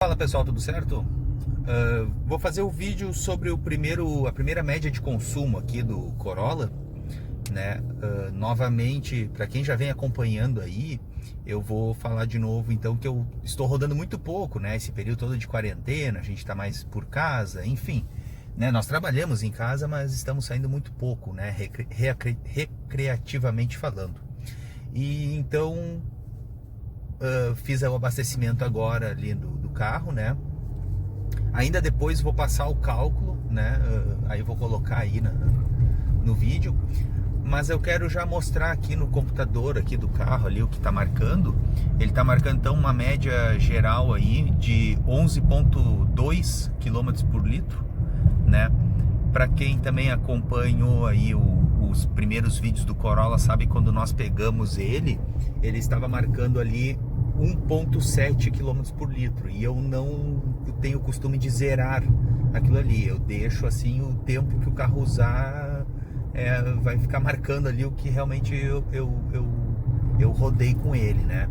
Fala pessoal, tudo certo? Vou fazer o vídeo sobre a primeira média de consumo aqui do Corolla, né? Novamente, para quem já vem acompanhando aí, eu vou falar de novo então que eu estou rodando muito pouco, né? Esse período todo de quarentena, a gente está mais por casa, enfim, né? Nós trabalhamos em casa, mas estamos saindo muito pouco, né? Recreativamente falando. E então fiz o abastecimento agora ali do carro, né? Ainda depois vou passar o cálculo, né? Aí eu vou colocar aí no vídeo. Mas eu quero já mostrar aqui no computador aqui do carro ali o que está marcando. Ele está marcando então uma média geral aí de 11,2 km por litro, né? Para quem também acompanhou aí os primeiros vídeos do Corolla, sabe quando nós pegamos ele estava marcando ali 1,7 km por litro. E eu não tenho o costume de zerar aquilo ali. Eu deixo assim o tempo que o carro usar, vai ficar marcando ali o que realmente eu rodei com ele, né?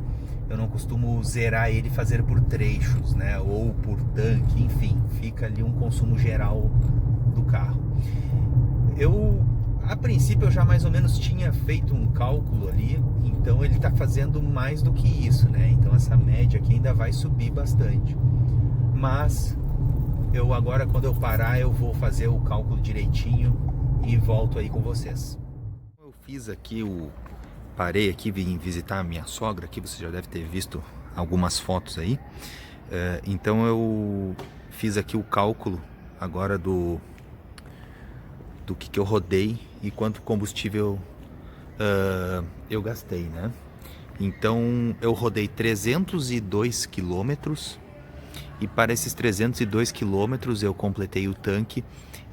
Eu não costumo zerar ele e fazer por trechos, né? Ou por tanque, enfim, fica ali um consumo geral do carro. A princípio eu já mais ou menos tinha feito um cálculo ali, então ele está fazendo mais do que isso, né? Então essa média aqui ainda vai subir bastante. Mas eu agora, quando eu parar, eu vou fazer o cálculo direitinho e volto aí com vocês. Eu fiz aqui parei aqui, vim visitar a minha sogra aqui, você já deve ter visto algumas fotos aí. Então eu fiz aqui o cálculo agora do que eu rodei e quanto combustível eu gastei, né? Então eu rodei 302 quilômetros e para esses 302 quilômetros eu completei o tanque,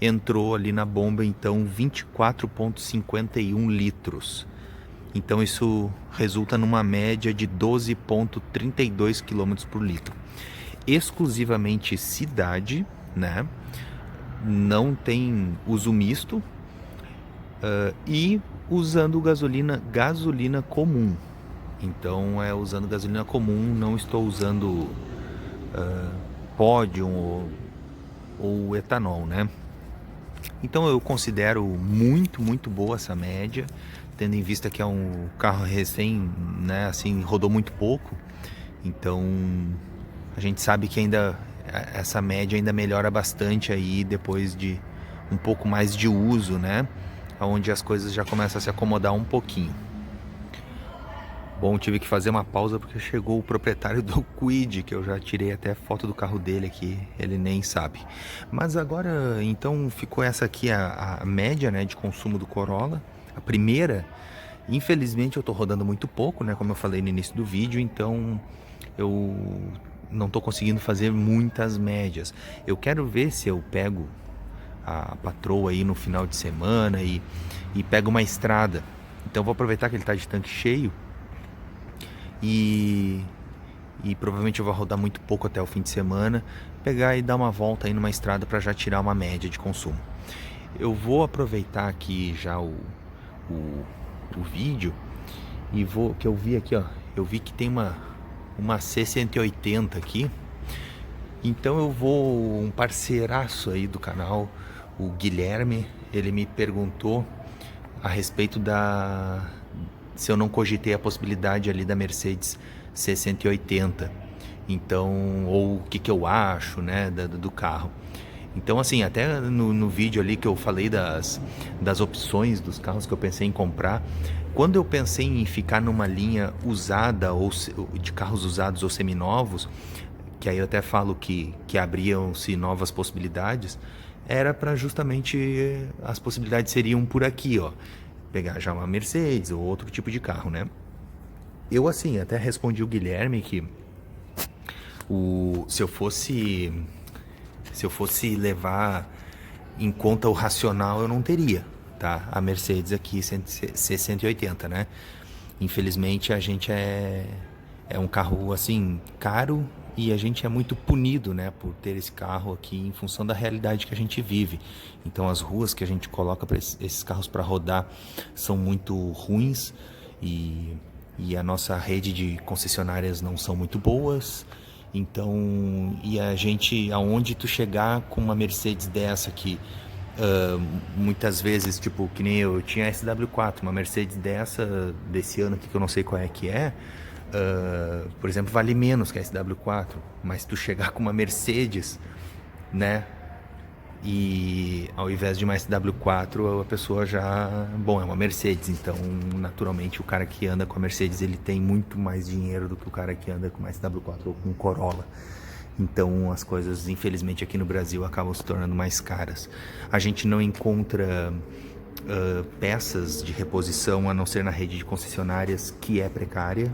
entrou ali na bomba então 24,51 litros. Então isso resulta numa média de 12,32 km por litro. Exclusivamente cidade, né? Não tem uso misto e usando gasolina comum. Então usando gasolina comum, não estou usando Podium ou etanol, né? Então eu considero muito boa essa média, tendo em vista que é um carro recém, né, assim, rodou muito pouco. Então a gente sabe que ainda essa média ainda melhora bastante aí depois de um pouco mais de uso, né? Onde as coisas já começam a se acomodar um pouquinho. Bom, tive que fazer uma pausa porque chegou o proprietário do Kwid, que eu já tirei até foto do carro dele aqui, ele nem sabe. Mas agora, então, ficou essa aqui a média, né, de consumo do Corolla. A primeira, infelizmente eu tô rodando muito pouco, né, como eu falei no início do vídeo, então eu não tô conseguindo fazer muitas médias. Eu quero ver se eu pego a patroa aí no final de semana e pego uma estrada. Então vou aproveitar que ele tá de tanque cheio e provavelmente eu vou rodar muito pouco até o fim de semana, pegar e dar uma volta aí numa estrada para já tirar uma média de consumo. Eu vou aproveitar aqui já o vídeo e que eu vi aqui, ó, eu vi que tem uma C180 aqui. Então um parceiraço aí do canal, o Guilherme, ele me perguntou a respeito se eu não cogitei a possibilidade ali da Mercedes C180. Então, ou o que eu acho, né, do carro. Então, assim, até no vídeo ali que eu falei das opções dos carros que eu pensei em comprar, quando eu pensei em ficar numa linha usada ou de carros usados ou seminovos, que aí eu até falo que abriam-se novas possibilidades, era para justamente as possibilidades seriam por aqui, ó, pegar já uma Mercedes ou outro tipo de carro, né? Eu assim até respondi o Guilherme que se eu fosse levar em conta o racional, eu não teria, tá? A Mercedes aqui C180, né? Infelizmente a gente é um carro assim caro e a gente é muito punido, né, por ter esse carro aqui em função da realidade que a gente vive. Então as ruas que a gente coloca para esses carros para rodar são muito ruins e a nossa rede de concessionárias não são muito boas. Então, e a gente, aonde tu chegar com uma Mercedes dessa que muitas vezes, tipo, que nem eu tinha a SW4, uma Mercedes desse ano aqui que eu não sei qual é que é, por exemplo, vale menos que a SW4, mas tu chegar com uma Mercedes, né? E ao invés de uma SW4, a pessoa já... Bom, é uma Mercedes, então naturalmente o cara que anda com a Mercedes ele tem muito mais dinheiro do que o cara que anda com uma SW4 ou com um Corolla. Então as coisas, infelizmente, aqui no Brasil acabam se tornando mais caras. A gente não encontra peças de reposição a não ser na rede de concessionárias, que é precária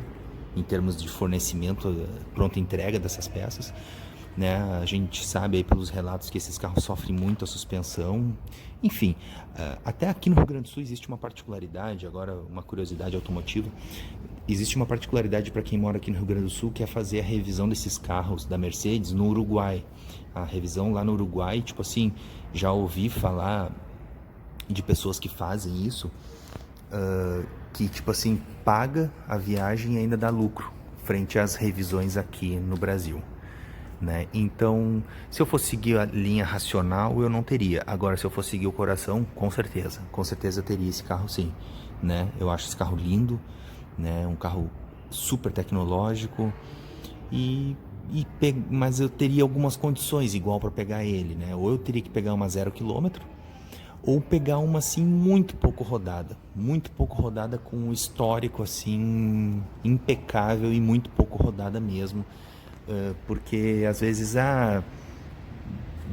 em termos de fornecimento, pronta entrega dessas peças. Né? A gente sabe aí pelos relatos que esses carros sofrem muito a suspensão. Enfim, até aqui no Rio Grande do Sul existe uma particularidade, agora uma curiosidade automotiva. Existe uma particularidade para quem mora aqui no Rio Grande do Sul, que é fazer a revisão desses carros da Mercedes no Uruguai. A revisão lá no Uruguai, tipo assim, já ouvi falar de pessoas que fazem isso, que tipo assim, paga a viagem e ainda dá lucro frente às revisões aqui no Brasil. Né? Então, se eu fosse seguir a linha racional, eu não teria. Agora, se eu fosse seguir o coração, com certeza eu teria esse carro, sim. Né? Eu acho esse carro lindo, né? Um carro super tecnológico mas eu teria algumas condições igual para pegar ele, né? Ou eu teria que pegar uma 0 km, ou pegar uma assim muito pouco rodada com um histórico assim impecável e muito pouco rodada mesmo. Porque às vezes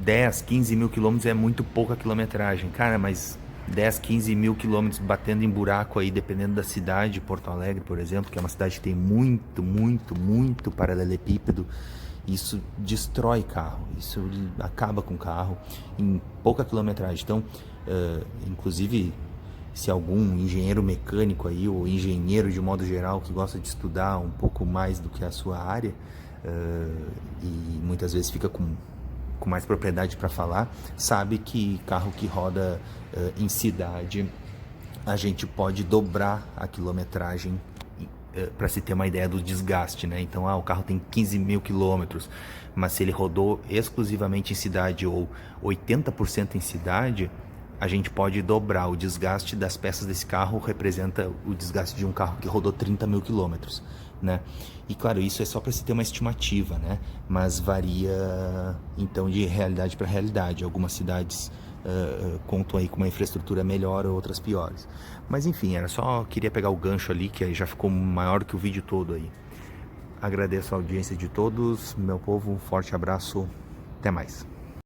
10, 15 mil quilômetros é muito pouca quilometragem, cara, mas 10, 15 mil quilômetros batendo em buraco aí, dependendo da cidade, Porto Alegre, por exemplo, que é uma cidade que tem muito paralelepípedo, isso destrói carro, isso acaba com o carro em pouca quilometragem. Então, inclusive, se algum engenheiro mecânico aí, ou engenheiro de modo geral, que gosta de estudar um pouco mais do que a sua área, e muitas vezes fica com mais propriedade para falar, sabe que carro que roda em cidade, a gente pode dobrar a quilometragem para se ter uma ideia do desgaste, né? Então, o carro tem 15 mil quilômetros, mas se ele rodou exclusivamente em cidade ou 80% em cidade, a gente pode dobrar. O desgaste das peças desse carro representa o desgaste de um carro que rodou 30 mil quilômetros, né? E claro, isso é só para se ter uma estimativa, né? Mas varia então de realidade para realidade. Algumas cidades contam aí com uma infraestrutura melhor, outras piores. Mas enfim, queria pegar o gancho ali, que aí já ficou maior que o vídeo todo aí. Agradeço a audiência de todos, meu povo, um forte abraço, até mais.